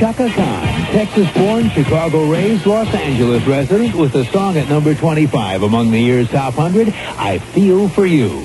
Chaka Khan, Texas-born, Chicago-raised, Los Angeles resident, with a song at number 25 among the year's top 100, I Feel For You.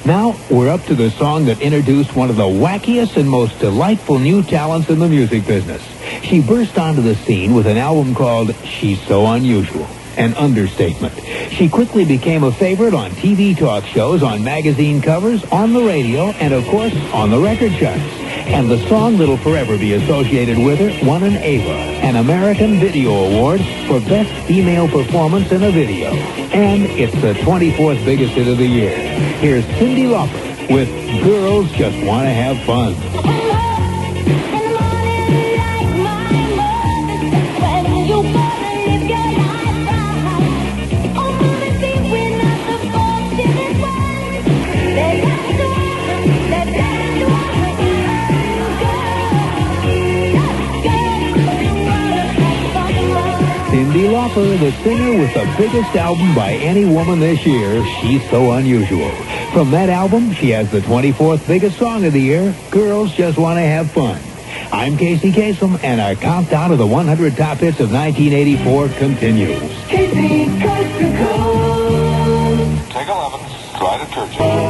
Now, we're up to the song that introduced one of the wackiest and most delightful new talents in the music business. She burst onto the scene with an album called She's So Unusual, an understatement. She quickly became a favorite on TV talk shows, on magazine covers, on the radio, and, of course, on the record charts. And the song that'll forever be associated with her won an AVA, an American Video Award, for Best Female Performance in a Video. And it's the 24th biggest hit of the year. Here's Cyndi Lauper with Girls Just Want to Have Fun. Cyndi Lauper, the singer with the biggest album by any woman this year, She's So Unusual. From that album, she has the 24th biggest song of the year, Girls Just Want to Have Fun. I'm Casey Kasem, and our countdown of the 100 top hits of 1984 continues. Casey, coast to coast. Take 11, try detergent.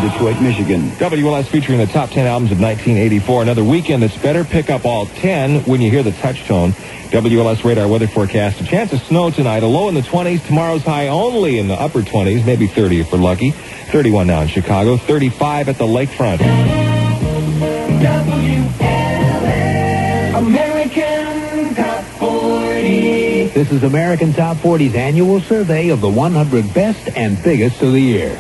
Detroit, Michigan. WLS featuring the top 10 albums of 1984. Another weekend that's better. Pick up all 10 when you hear the touch tone. WLS radar weather forecast. A chance of snow tonight. A low in the 20s. Tomorrow's high only in the upper 20s. Maybe 30 if we're lucky. 31 now in Chicago. 35 at the lakefront. WLS, American Top 40. This is American Top 40's annual survey of the 100 best and biggest of the year.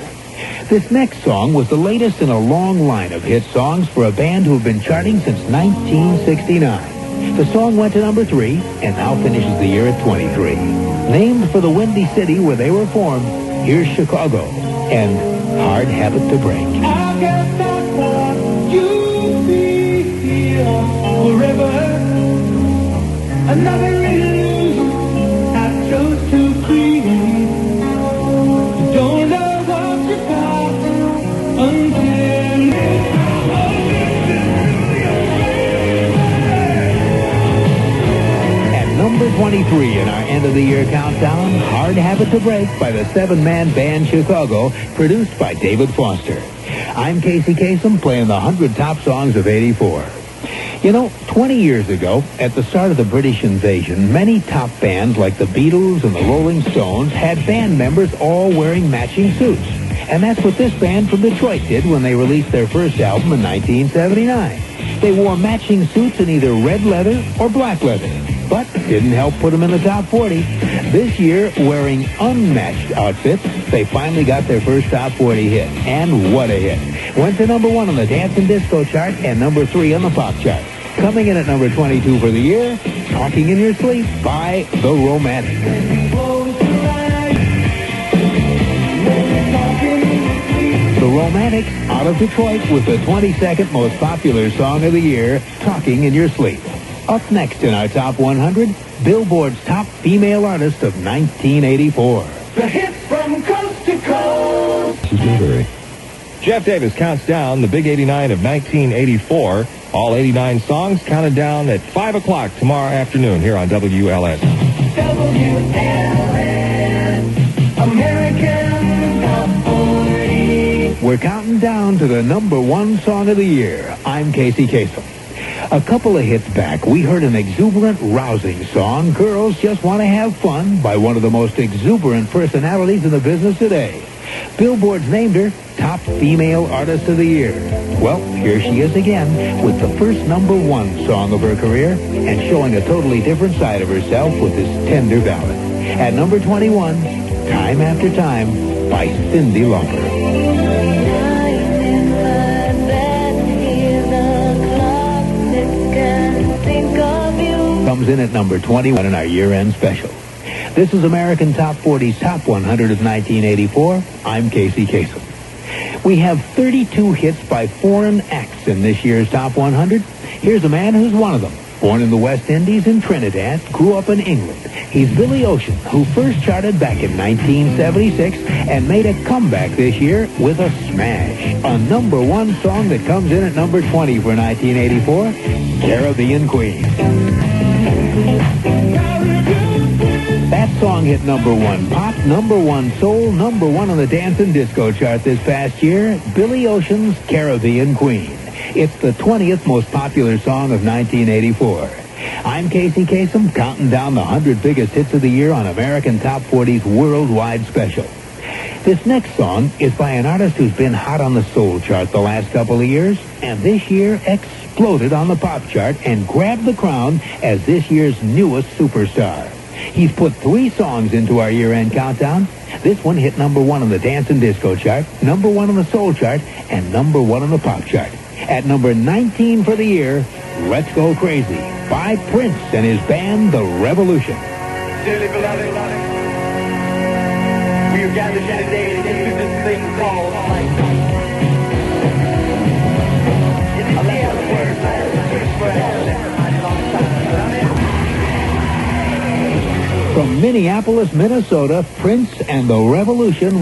This next song was the latest in a long line of hit songs for a band who have been charting since 1969. The song went to number 3 and now finishes the year at 23. Named for the windy city where they were formed, here's Chicago and Hard Habit to Break. I guess that's what you'll be here forever. Another illusion I chose to create. You don't know what you got until At number 23 in our end-of-the-year countdown, Hard Habit to Break by the 7-man band Chicago, produced by David Foster. I'm Casey Kasem, playing the 100 top songs of 84. You know, 20 years ago, at the start of the British invasion, many top bands like the Beatles and the Rolling Stones had band members all wearing matching suits. And that's what this band from Detroit did when they released their first album in 1979. They wore matching suits in either red leather or black leather, but didn't help put them in the top 40. This year, wearing unmatched outfits, they finally got their first top 40 hit. And what a hit. Went to number 1 on the dance and disco chart and number 3 on the pop chart. Coming in at number 22 for the year, Talking in Your Sleep by The Romantics. The Romantics, out of Detroit, with the 22nd most popular song of the year, Talking in Your Sleep. Up next in our top 100, Billboard's top female artist of 1984. the hits from coast to coast. Jeff Davis counts down the big 89 of 1984. All 89 songs counted down at 5 o'clock tomorrow afternoon here on WLS. WLS, American Top 40. We're counting down to the number 1 song of the year. I'm Casey Kasem. A couple of hits back, we heard an exuberant, rousing song, Girls Just Want to Have Fun, by one of the most exuberant personalities in the business today. Billboard's named her Top Female Artist of the Year. Well, here she is again with the first number 1 song of her career and showing a totally different side of herself with this tender ballad. At number 21, Time After Time by Cyndi Lauper. Comes in at number 21 in our year-end special. This is American Top 40's Top 100 of 1984. I'm Casey Kasem. We have 32 hits by foreign acts in this year's Top 100. Here's a man who's one of them. Born in the West Indies in Trinidad, grew up in England. He's Billy Ocean, who first charted back in 1976 and made a comeback this year with a smash. A number one song that comes in at number 20 for 1984, Caribbean Queen. That song hit number one pop, number one soul, number one on the dance and disco chart this past year, Billy Ocean's Caribbean Queen. It's the 20th most popular song of 1984. I'm Casey Kasem, counting down the 100 biggest hits of the year on American Top 40's worldwide special. This next song is by an artist who's been hot on the soul chart the last couple of years, and this year exploded on the pop chart and grabbed the crown as this year's newest superstar. He's put 3 songs into our year-end countdown. This one hit number one on the dance and disco chart, number one on the soul chart, and number one on the pop chart. At number 19 for the year, Let's Go Crazy by Prince and his band, The Revolution. Dearly beloved, we are gathered here today to do this thing called life. From Minneapolis, Minnesota, Prince and The Revolution with